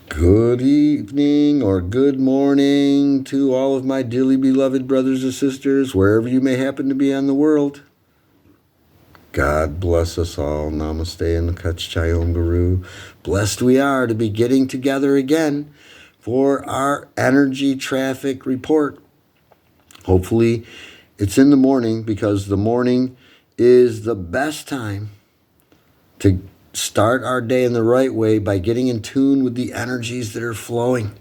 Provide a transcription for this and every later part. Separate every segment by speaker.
Speaker 1: Good evening or good morning to all of my dearly beloved brothers and sisters, wherever you may happen to be on the world. God bless us all. Namaste and CHICCHAN Guru. Blessed we are to be getting together again for our energy traffic report. Hopefully it's in the morning, because the morning is the best time to start our day in the right way by getting in tune with the energies that are flowing.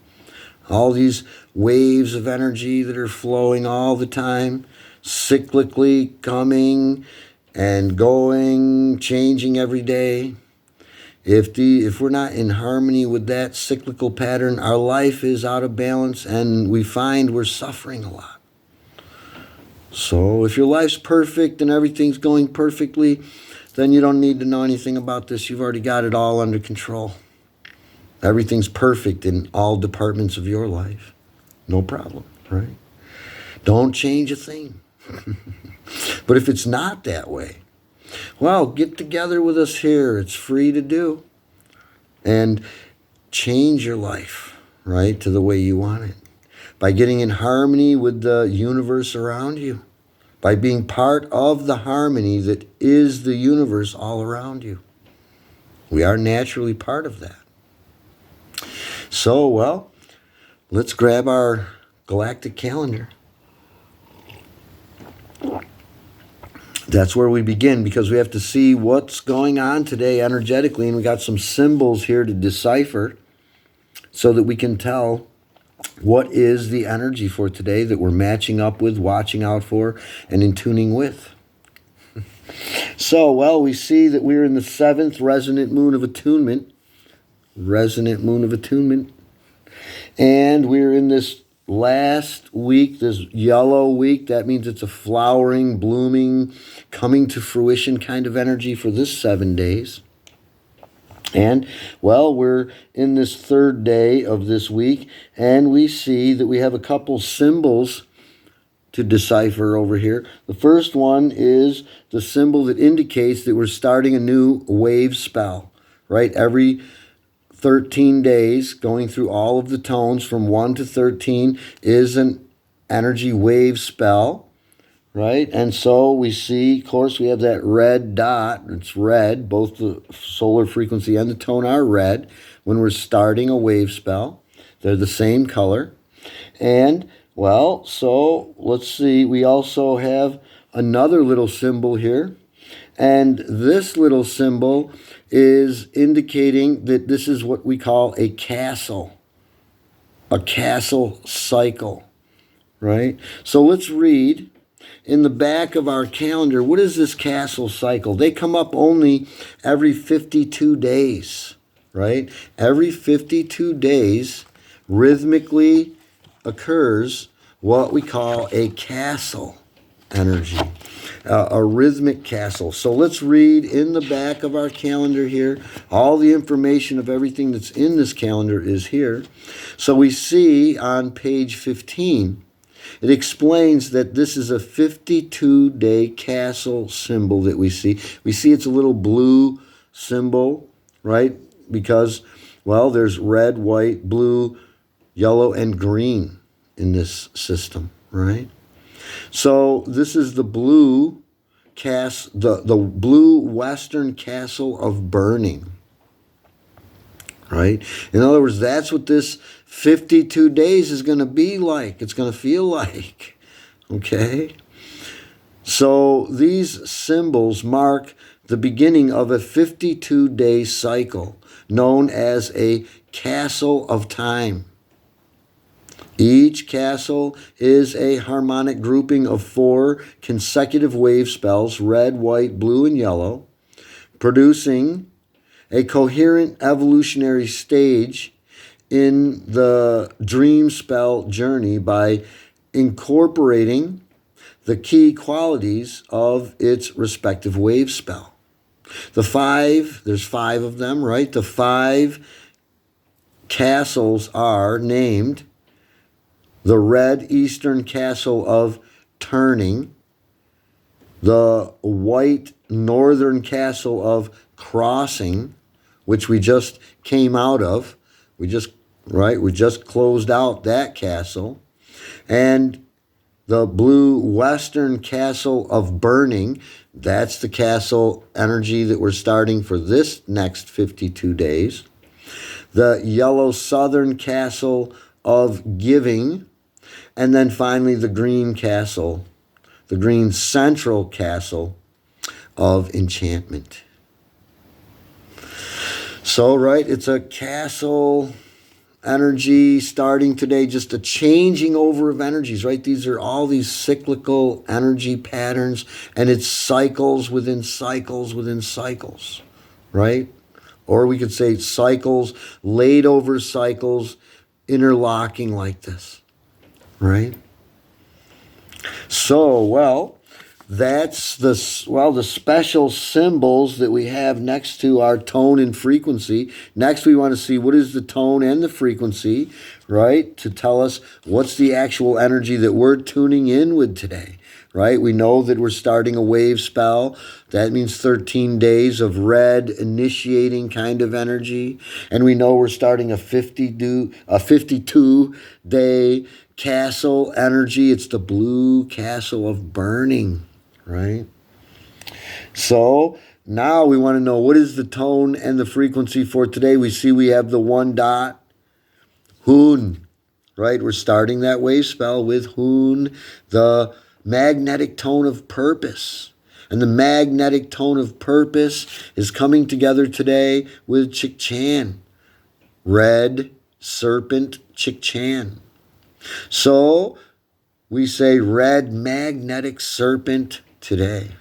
Speaker 1: All these waves of energy that are flowing all the time, cyclically coming and going, changing every day. If we're not in harmony with that cyclical pattern, our life is out of balance and we find we're suffering a lot. So if your life's perfect and everything's going perfectly, then you don't need to know anything about this. You've already got it all under control. Everything's perfect in all departments of your life. No problem, right? Don't change a thing. But if it's not that way, well, get together with us here. It's free to do. And change your life, right, to the way you want it. By getting in harmony with the universe around you. By being part of the harmony that is the universe all around you. We are naturally part of that. So, well, let's grab our galactic calendar. That's where we begin, because we have to see what's going on today energetically, and we got some symbols here to decipher so that we can tell what is the energy for today that we're matching up with, watching out for, and in tuning with. So, well, we see that we're in the 7th resonant moon of attunement. Resonant moon of attunement. And we're in this last week, this yellow week. That means it's a flowering, blooming, coming to fruition kind of energy for this 7 days. And, well, we're in this 3rd day of this week, and we see that we have a couple symbols to decipher over here. The first one is the symbol that indicates that we're starting a new wave spell, right? Every 13 days, going through all of the tones from 1 to 13 is an energy wave spell, right? And so we see, of course, we have that red dot. It's red. Both the solar frequency and the tone are red when we're starting a wave spell. They're the same color. And, well, so let's see. We also have another little symbol here. And this little symbol is indicating that this is what we call a castle cycle, right? So let's read in the back of our calendar, what is this castle cycle? They come up only every 52 days, right? Every 52 days, rhythmically occurs what we call a castle energy. A rhythmic castle. So let's read in the back of our calendar here. All the information of everything that's in this calendar is here. So we see on page 15, it explains that this is a 52-day castle symbol that we see. We see it's a little blue symbol, right? Because, well, there's red, white, blue, yellow, and green in this system, right? So this is the blue the blue western castle of burning, right? In other words, that's what this 52 days is going to be like. It's going to feel like, okay? So these symbols mark the beginning of a 52-day cycle known as a castle of time. Each castle is a harmonic grouping of 4 consecutive wave spells, red, white, blue, and yellow, producing a coherent evolutionary stage in the dream spell journey by incorporating the key qualities of its respective wave spell. There's 5 of them, right? The 5 castles are named the red eastern castle of turning, the white northern castle of crossing, which we just came out of We just closed out that castle. And the blue western castle of burning, that's the castle energy that we're starting for this next 52 days. The yellow southern castle of giving, and then finally the green castle, the green central castle of enchantment. So, right, it's a castle energy starting today, just a changing over of energies, right? These are all these cyclical energy patterns, and it's cycles within cycles within cycles, right? Or we could say cycles laid over cycles, interlocking like this, right? So, well, that's the special symbols that we have next to our tone and frequency. Next, we want to see what is the tone and the frequency, right? To tell us what's the actual energy that we're tuning in with today, right? We know that we're starting a wave spell. That means 13 days of red initiating kind of energy. And we know we're starting a 52-day castle energy. It's the blue castle of burning, right? So now we want to know what is the tone and the frequency for today. We see we have the 1 dot, Hoon, right? We're starting that wave spell with Hoon, the magnetic tone of purpose. And the magnetic tone of purpose is coming together today with CHICCHAN, red serpent CHICCHAN. So we say red magnetic serpent today,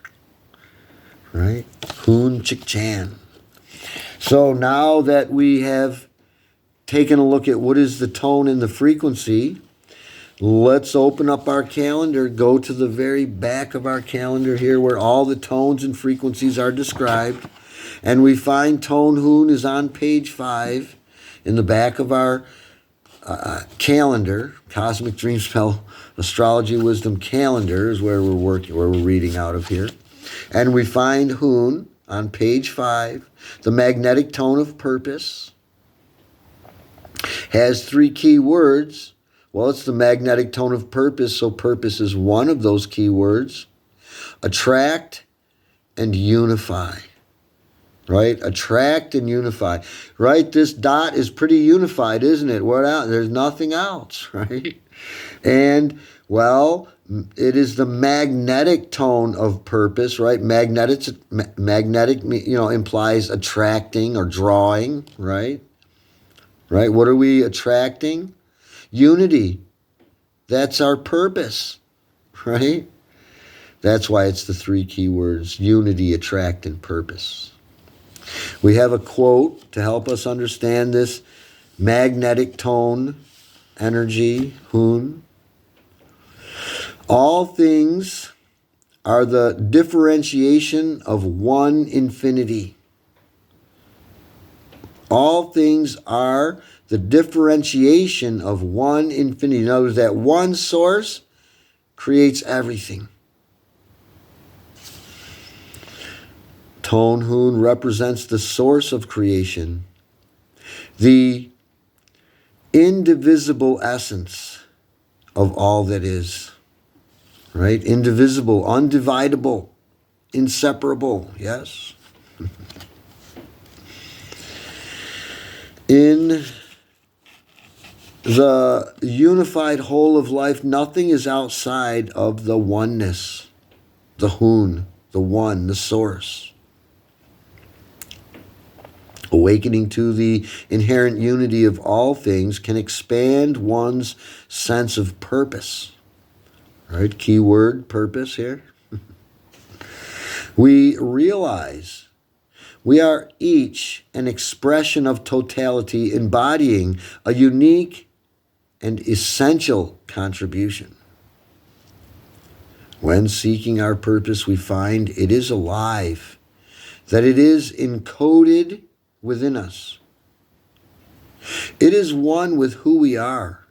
Speaker 1: right? Hoon CHICCHAN. So now that we have taken a look at what is the tone and the frequency, let's open up our calendar, go to the very back of our calendar here where all the tones and frequencies are described. And we find tone Hoon is on page 5 in the back of our calendar. Cosmic Dream Spell Astrology Wisdom Calendar is where we're working, where we're reading out of here. And we find Hoon on page 5, the magnetic tone of purpose, has 3 key words. Well, it's the magnetic tone of purpose, so purpose is one of those key words. Attract and unify. Right? Attract and unify. Right? This dot is pretty unified, isn't it? What else? There's nothing else, right? And, well, it is the magnetic tone of purpose, right? Magnetic, implies attracting or drawing, right? Right? What are we attracting? Unity. That's our purpose, right? That's why it's the 3 key words: unity, attract, and purpose. We have a quote to help us understand this magnetic tone energy, Hoon. All things are the differentiation of one infinity. All things are the differentiation of one infinity. In other words, that one source creates everything. Tone Hoon represents the source of creation, the indivisible essence of all that is, right? Indivisible, undividable, inseparable, yes? In the unified whole of life, nothing is outside of the oneness, the Hoon, the one, the source. Awakening to the inherent unity of all things can expand one's sense of purpose. Right? Key word, purpose here. We realize we are each an expression of totality, embodying a unique and essential contribution. When seeking our purpose, we find it is alive, that it is encoded within us. It is one with who we are.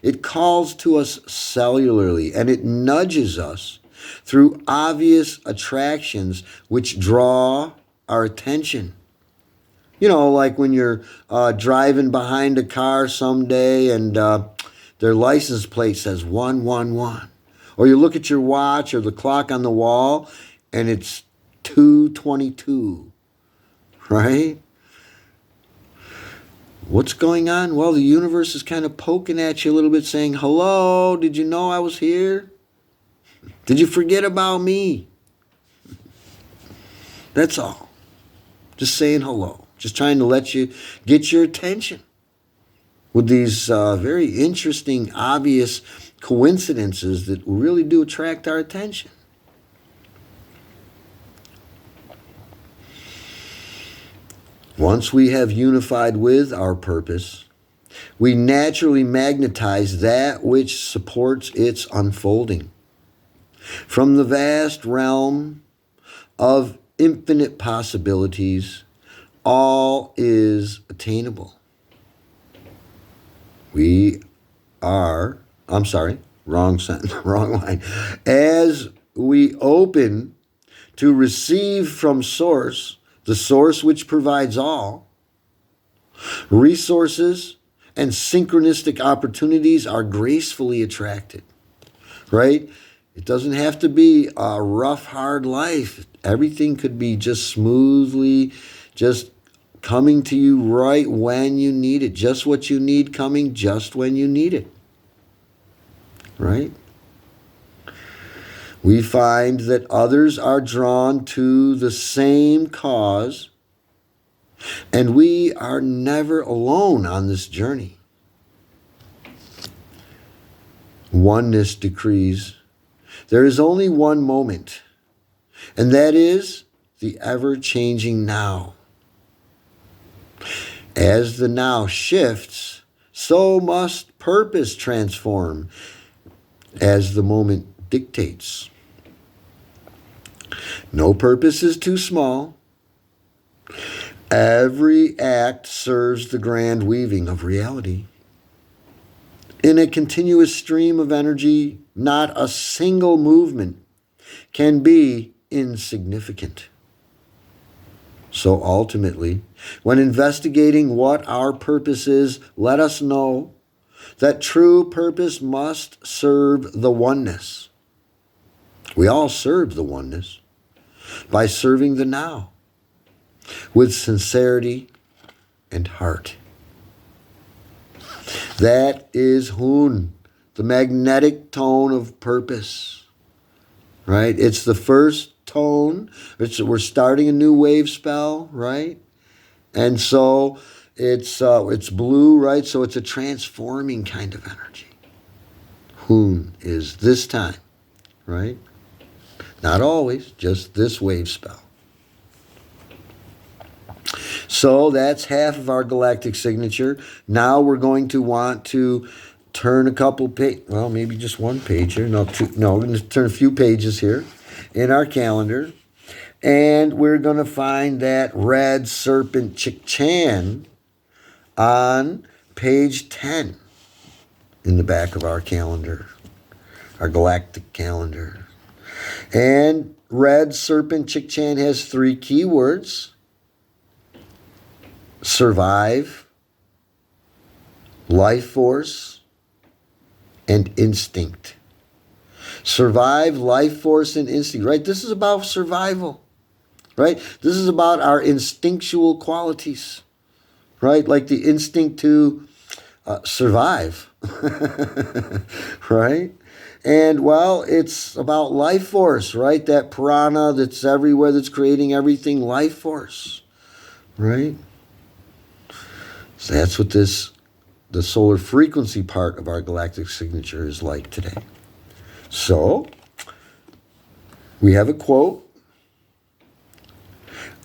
Speaker 1: It calls to us cellularly, and it nudges us through obvious attractions which draw our attention. Like when you're driving behind a car someday and their license plate says 111. Or you look at your watch or the clock on the wall and it's 2:22, right? What's going on? Well, the universe is kind of poking at you a little bit saying, hello, did you know I was here? Did you forget about me? That's all. Just saying hello. Just trying to let you get your attention with these very interesting, obvious coincidences that really do attract our attention. Once we have unified with our purpose, we naturally magnetize that which supports its unfolding. From the vast realm of infinite possibilities, all is attainable. Wrong sentence, wrong line. As we open to receive from Source, the Source which provides all, resources and synchronistic opportunities are gracefully attracted, right? It doesn't have to be a rough, hard life. Everything could be just smoothly, just coming to you right when you need it. Just what you need coming just when you need it. Right? We find that others are drawn to the same cause, and we are never alone on this journey. Oneness decrees there is only one moment, and that is the ever-changing now. As the now shifts, so must purpose transform as the moment dictates. No purpose is too small. Every act serves the grand weaving of reality. In a continuous stream of energy, not a single movement can be insignificant. So ultimately, when investigating what our purpose is, let us know that true purpose must serve the oneness. We all serve the oneness by serving the now with sincerity and heart. That is Hun, the magnetic tone of purpose, right? It's the first tone. We're starting a new wave spell, right? And so it's blue, right? So it's a transforming kind of energy. Hun is this time, right? Not always, just this wave spell. So that's half of our galactic signature. Now we're going to want to turn a couple maybe just one page here. No, we're going to turn a few pages here in our calendar. And we're going to find that red serpent CHICCHAN on page 10 in the back of our calendar, our galactic calendar. And red serpent CHICCHAN has 3 keywords: survive, life force, and instinct. Survive, life force, and instinct, right? This is about survival, right? This is about our instinctual qualities, right? Like the instinct to survive, right? And, well, it's about life force, right? That prana that's everywhere, that's creating everything, life force, right? So that's what the solar frequency part of our galactic signature is like today. So, we have a quote.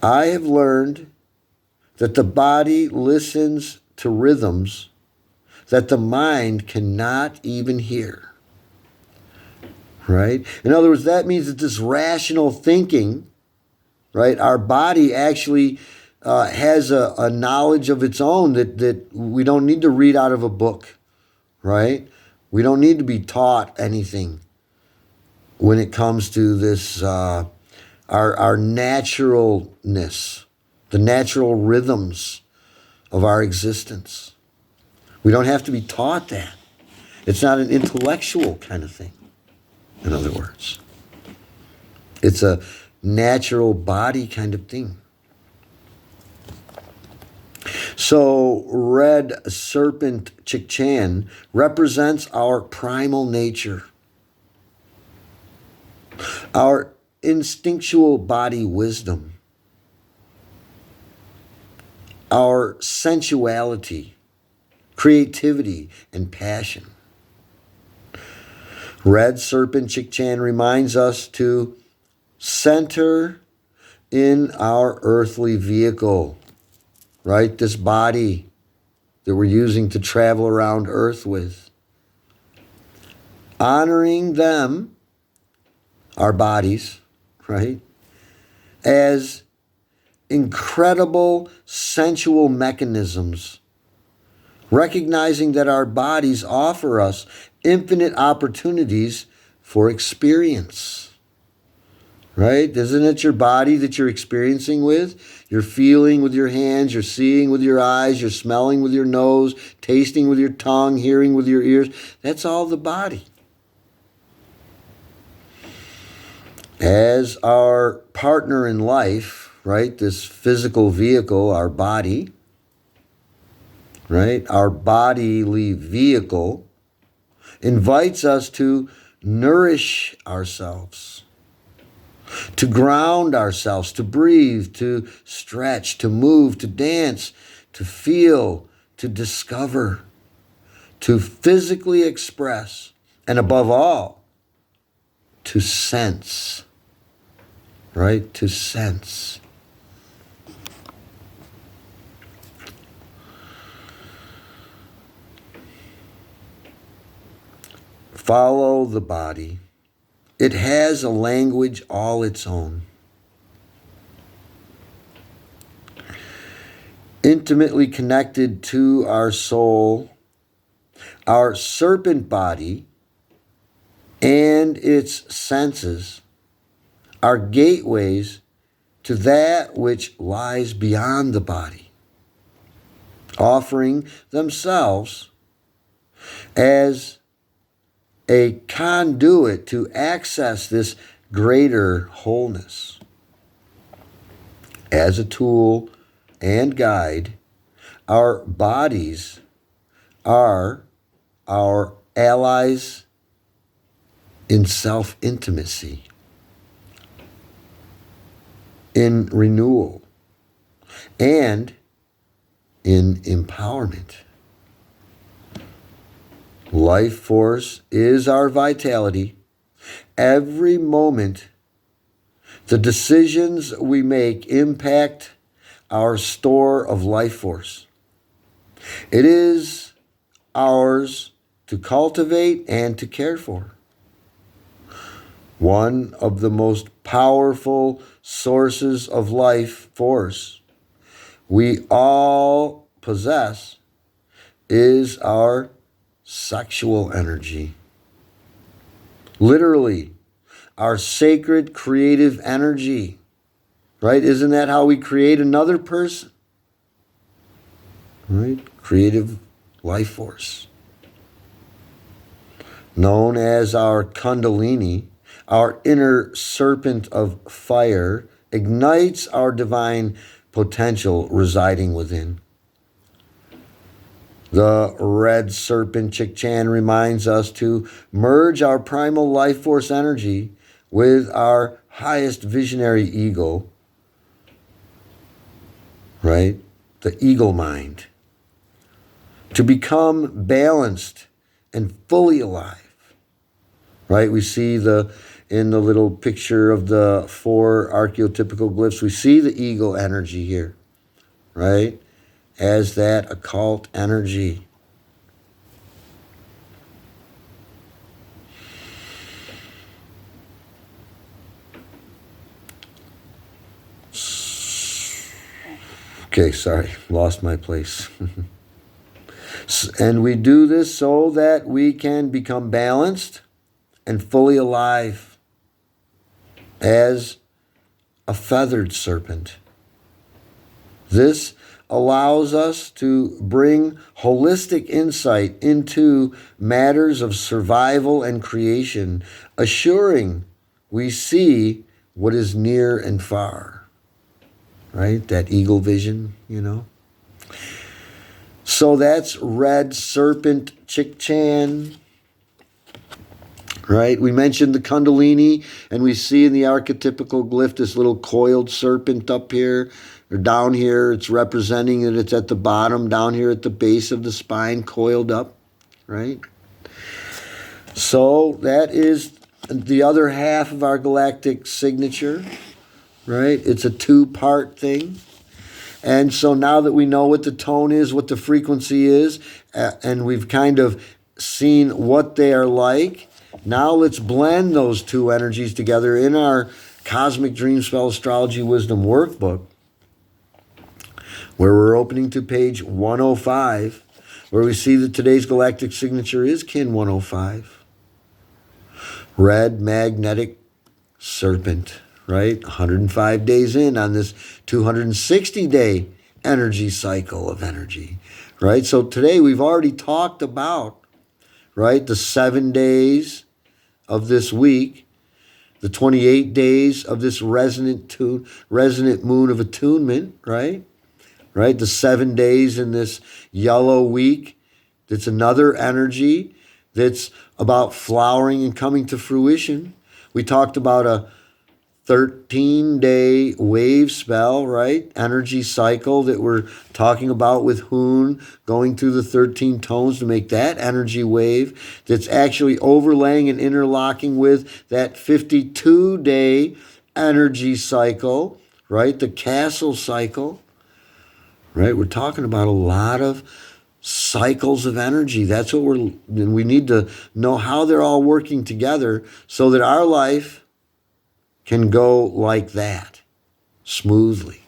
Speaker 1: I have learned that the body listens to rhythms that the mind cannot even hear. Right? In other words, that means that this rational thinking, right, our body actually has a knowledge of its own that we don't need to read out of a book, right? We don't need to be taught anything when it comes to this, our naturalness, the natural rhythms of our existence. We don't have to be taught that. It's not an intellectual kind of thing, in other words. It's a natural body kind of thing. So, red serpent CHICCHAN represents our primal nature, our instinctual body wisdom, our sensuality, creativity, and passion. Red serpent CHICCHAN reminds us to center in our earthly vehicle, right? This body that we're using to travel around Earth with. Honoring them, our bodies, right, as incredible sensual mechanisms, recognizing that our bodies offer us infinite opportunities for experience. Right? Isn't it your body that you're experiencing with? You're feeling with your hands, you're seeing with your eyes, you're smelling with your nose, tasting with your tongue, hearing with your ears. That's all the body. As our partner in life, right, this physical vehicle, our body, right, our bodily vehicle invites us to nourish ourselves, to ground ourselves, to breathe, to stretch, to move, to dance, to feel, to discover, to physically express, and above all, to sense, right? To sense. Follow the body. It has a language all its own. Intimately connected to our soul, our serpent body and its senses are gateways to that which lies beyond the body, offering themselves as a conduit to access this greater wholeness. As a tool and guide, our bodies are our allies in self-intimacy, in renewal, and in empowerment. Life force is our vitality. Every moment, the decisions we make impact our store of life force. It is ours to cultivate and to care for. One of the most powerful sources of life force we all possess is our sexual energy. Literally, our sacred creative energy, right? Isn't that how we create another person? Right? Creative life force. Known as our Kundalini, our inner serpent of fire ignites our divine potential residing within. The red serpent CHICCHAN reminds us to merge our primal life force energy with our highest visionary ego, right? The eagle mind, to become balanced and fully alive, right? We see in the little picture of the 4 archetypical glyphs, we see the eagle energy here, right? As that occult energy. Okay, sorry, lost my place. And we do this so that we can become balanced and fully alive as a feathered serpent. This allows us to bring holistic insight into matters of survival and creation, assuring we see what is near and far. Right? That eagle vision, you know. So that's red serpent CHICCHAN. Right? We mentioned the Kundalini, and we see in the archetypical glyph this little coiled serpent up here, or down here. It's representing that it's at the bottom, down here at the base of the spine, coiled up. Right? So that is the other half of our galactic signature. Right? It's a two-part thing. And so now that we know what the tone is, what the frequency is, and we've kind of seen what they are like, now let's blend those two energies together in our Cosmic Dream Spell Astrology Wisdom Workbook, where we're opening to page 105, where we see that today's galactic signature is Kin 105. Red Magnetic Serpent, right? 105 days in on this 260-day energy cycle of energy, right? So today we've already talked about, right, the 7 days of this week, the 28 days of this resonant moon of attunement, right? Right? The 7 days in this yellow week, that's another energy that's about flowering and coming to fruition. We talked about a 13-day wave spell, right? Energy cycle that we're talking about with Hoon, going through the 13 tones to make that energy wave that's actually overlaying and interlocking with that 52-day energy cycle, right? The castle cycle, right? We're talking about a lot of cycles of energy. That's what we need to know how they're all working together so that our life can go like that, smoothly.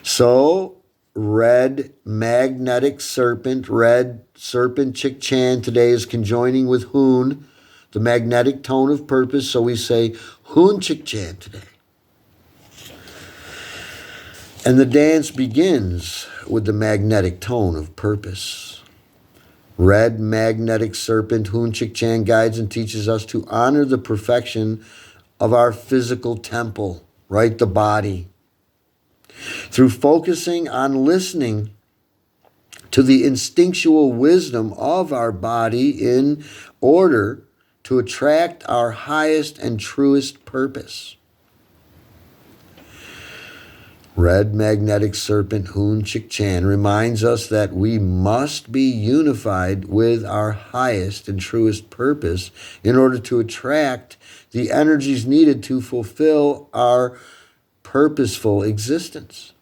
Speaker 1: So, red magnetic serpent, red serpent CHICCHAN today is conjoining with Hoon, the magnetic tone of purpose. So we say Hoon CHICCHAN today. And the dance begins with the magnetic tone of purpose. Red magnetic serpent, Hoon CHICCHAN guides and teaches us to honor the perfection of our physical temple, right? The body. Through focusing on listening to the instinctual wisdom of our body in order to attract our highest and truest purpose. Red magnetic serpent Hoon CHICCHAN reminds us that we must be unified with our highest and truest purpose in order to attract the energies needed to fulfill our purposeful existence.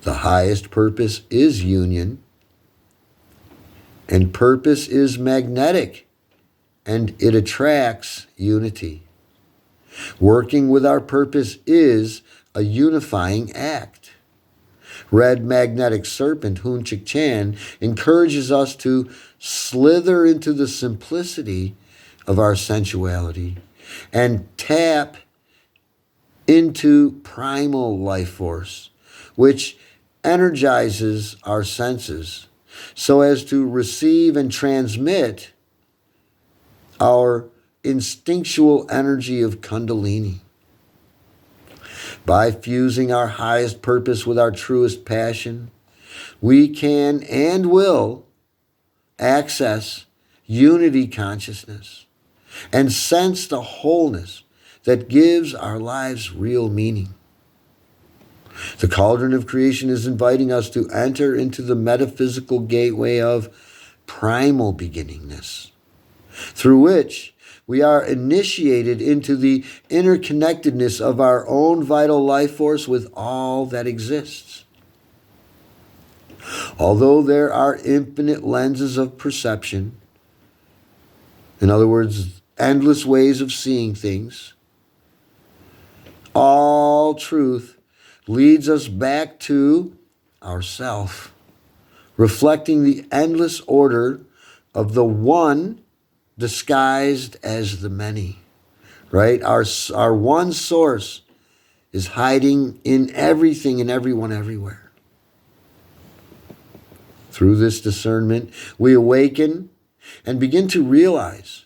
Speaker 1: The highest purpose is union, and purpose is magnetic, and it attracts unity. Working with our purpose is a unifying act. Red magnetic serpent, Hoon CHICCHAN, encourages us to slither into the simplicity of our sensuality and tap into primal life force, which energizes our senses so as to receive and transmit our instinctual energy of Kundalini. By fusing our highest purpose with our truest passion, we can and will access unity consciousness and sense the wholeness that gives our lives real meaning. The cauldron of creation is inviting us to enter into the metaphysical gateway of primal beginningness, through which we are initiated into the interconnectedness of our own vital life force with all that exists. Although there are infinite lenses of perception, in other words, endless ways of seeing things, all truth leads us back to ourself, reflecting the endless order of the one disguised as the many, right? Our one source is hiding in everything and everyone everywhere. Through this discernment, we awaken and begin to realize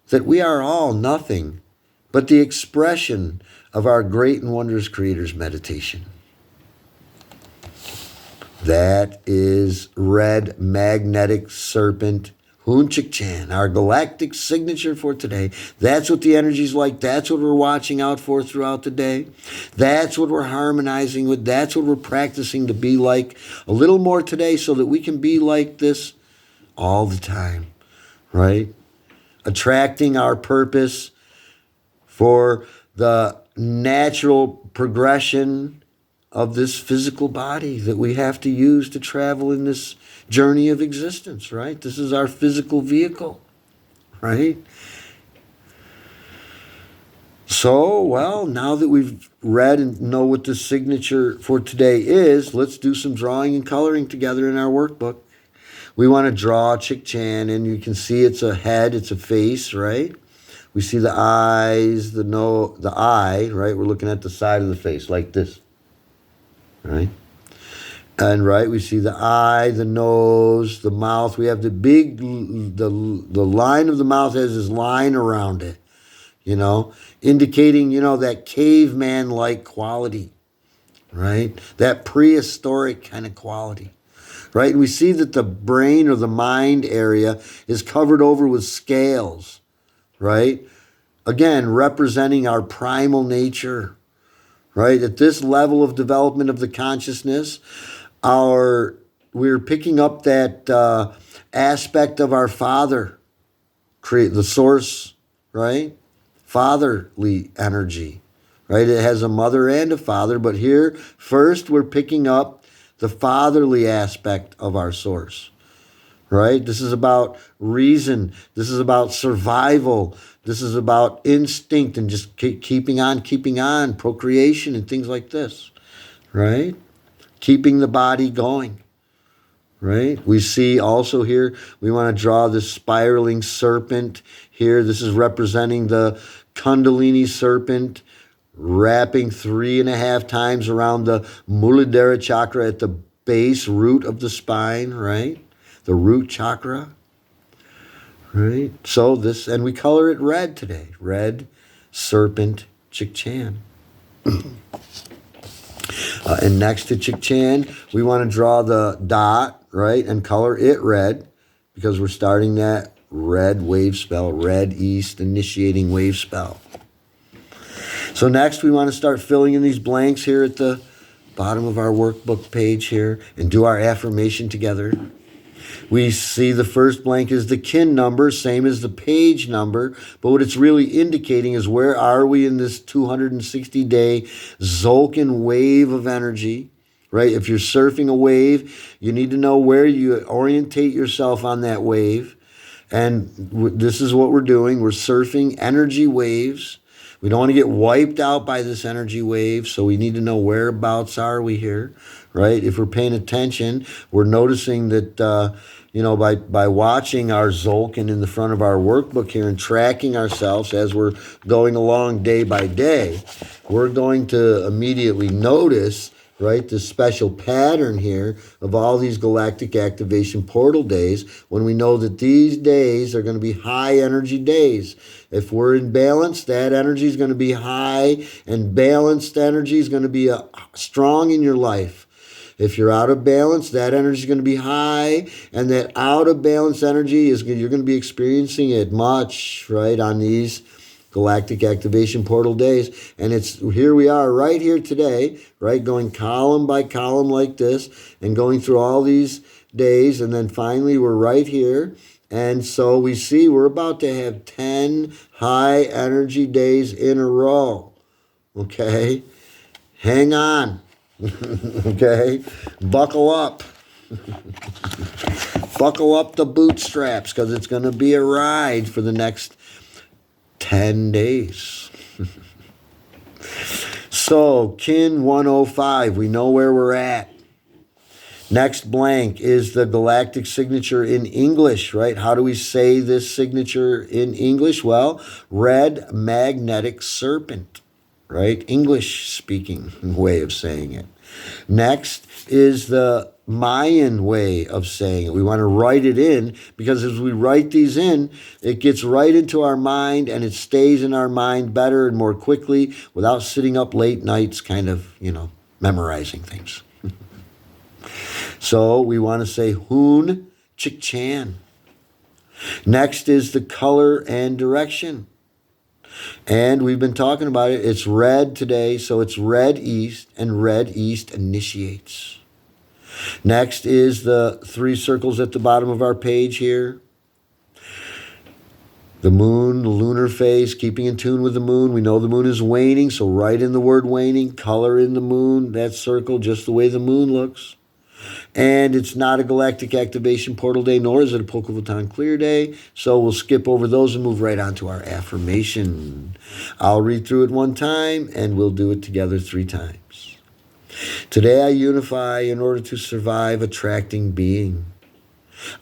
Speaker 1: that we are all nothing but the expression of our great and wondrous Creator's meditation. That is red magnetic serpent CHICCHAN, our galactic signature for today. That's what the energy's like. That's what we're watching out for throughout the day. That's what we're harmonizing with. That's what we're practicing to be like a little more today so that we can be like this all the time, right? Attracting our purpose for the natural progression of this physical body that we have to use to travel in this journey of existence, right? This is our physical vehicle, right? So, well, now that we've read and know what the signature for today is, let's do some drawing and coloring together in our workbook. We want to draw CHICCHAN, and you can see it's a head, it's a face, right? We see the eyes, the eye, right? We're looking at the side of the face like this, right? And right, we see the eye, the nose, the mouth. We have the line of the mouth has this line around it, indicating, that caveman-like quality, right? That prehistoric kind of quality, right? And we see that the brain or the mind area is covered over with scales, right? Again, representing our primal nature, right? At this level of development of the consciousness, we're picking up that aspect of our Father, create the source, right? Fatherly energy, right? It has a mother and a father, but here, first, we're picking up the fatherly aspect of our source, right? This is about reason. This is about survival. This is about instinct and just keeping on, procreation and things like this, right? Keeping the body going, right? We see also here, we want to draw this spiraling serpent here. This is representing the Kundalini serpent, wrapping 3.5 times around the Muladhara chakra at the base root of the spine, right? The root chakra, right? So this, and we color it red today. Red serpent CHICCHAN. And next to CHICCHAN, we want to draw the dot, right, and color it red because we're starting that red wave spell, red east initiating wave spell. So next we want to start filling in these blanks here at the bottom of our workbook page here and do our affirmation together. We see the first blank is the kin number, same as the page number, but what it's really indicating is where are we in this 260-day Tzolk'in wave of energy, right? If you're surfing a wave, you need to know where you orientate yourself on that wave, and this is what we're doing. We're surfing energy waves. We don't want to get wiped out by this energy wave, so we need to know whereabouts are we here, right? If we're paying attention, we're noticing that, by watching our Tzolk'in in the front of our workbook here and tracking ourselves as we're going along day by day, we're going to immediately notice, right, this special pattern here of all these galactic activation portal days when we know that these days are going to be high energy days. If we're in balance, that energy is going to be high, and balanced energy is going to be strong in your life. If you're out of balance, that energy is going to be high, and that out of balance energy you're going to be experiencing it much, right, on these galactic activation portal days. And here we are right here today, right, going column by column like this and going through all these days, and then finally we're right here. And so we see we're about to have 10 high energy days in a row. Okay? Hang on. Okay? Buckle up. Buckle up the bootstraps because it's going to be a ride for the next 10 days. So, kin 105, we know where we're at. Next blank is the galactic signature in English, right? How do we say this signature in English? Well, red magnetic serpent. right? English speaking way of saying it. Next is the Mayan way of saying it. We want to write it in because as we write these in, it gets right into our mind and it stays in our mind better and more quickly without sitting up late nights kind of, memorizing things. So we want to say Hun CHICCHAN. Next is the color and direction. And we've been talking about it. It's red today, so it's red east, and red east initiates. Next is the 3 circles at the bottom of our page here. The moon, the lunar phase, keeping in tune with the moon. We know the moon is waning, so write in the word waning, color in the moon, that circle, just the way the moon looks. And it's not a galactic activation portal day, nor is it a Pocahontas clear day. So we'll skip over those and move right on to our affirmation. I'll read through it one time, and we'll do it together 3 times. Today I unify in order to survive attracting being.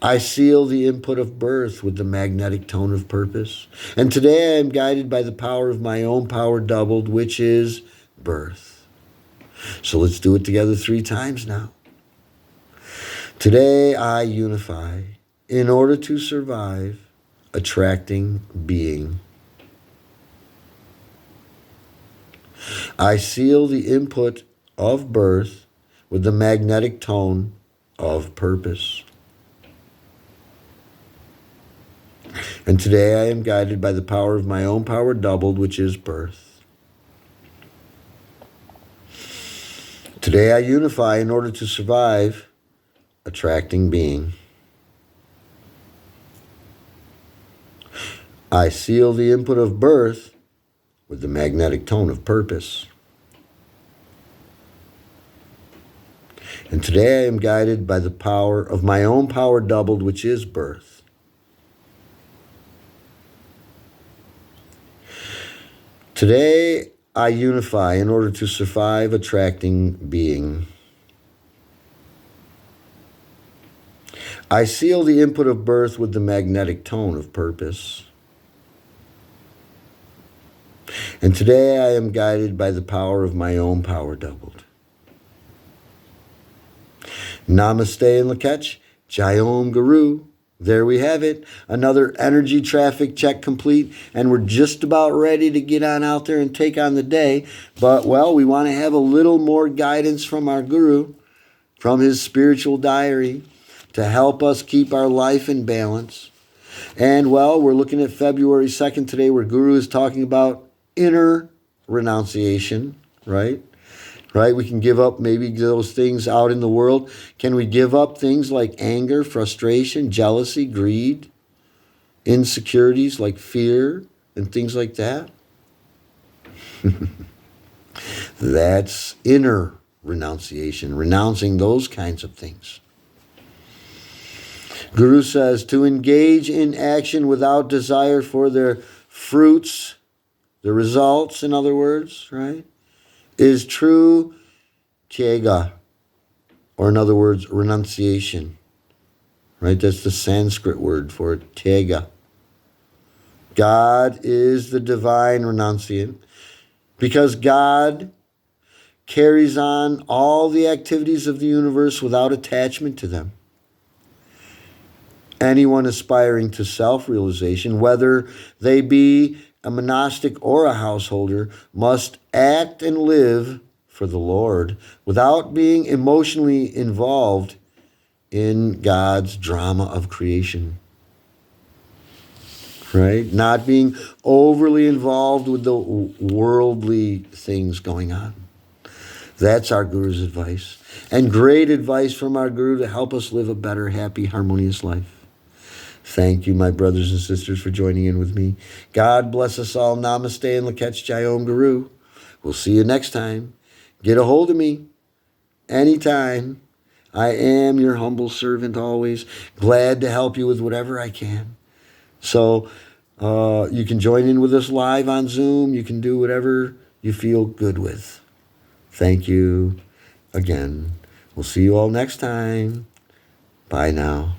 Speaker 1: I seal the input of birth with the magnetic tone of purpose. And today I am guided by the power of my own power doubled, which is birth. So let's do it together 3 times now. Today I unify in order to survive attracting being. I seal the input of birth with the magnetic tone of purpose. And today I am guided by the power of my own power doubled, which is birth. Today I unify in order to survive attracting being. I seal the input of birth with the magnetic tone of purpose. And today I am guided by the power of my own power doubled, which is birth. Today I unify in order to survive attracting being. I seal the input of birth with the magnetic tone of purpose. And today I am guided by the power of my own power doubled. Namaste and Lakech, Jai Om Guru. There we have it. Another energy traffic check complete. And we're just about ready to get on out there and take on the day. But, well, we want to have a little more guidance from our Guru, from his spiritual diary, to help us keep our life in balance. And, well, we're looking at February 2nd today, where Guru is talking about inner renunciation, right? Right? We can give up maybe those things out in the world. Can we give up things like anger, frustration, jealousy, greed, insecurities like fear and things like that? That's inner renunciation, renouncing those kinds of things. Guru says, to engage in action without desire for their fruits, the results, in other words, right, is true tyega, or in other words, renunciation. Right? That's the Sanskrit word for it, tyega. God is the divine renunciant because God carries on all the activities of the universe without attachment to them. Anyone aspiring to self-realization, whether they be a monastic or a householder, must act and live for the Lord without being emotionally involved in God's drama of creation. Right? Not being overly involved with the worldly things going on. That's our Guru's advice. And great advice from our Guru to help us live a better, happy, harmonious life. Thank you, my brothers and sisters, for joining in with me. God bless us all. Namaste and Lakech Jai Om Guru. We'll see you next time. Get a hold of me anytime. I am your humble servant always. Glad to help you with whatever I can. So you can join in with us live on Zoom. You can do whatever you feel good with. Thank you again. We'll see you all next time. Bye now.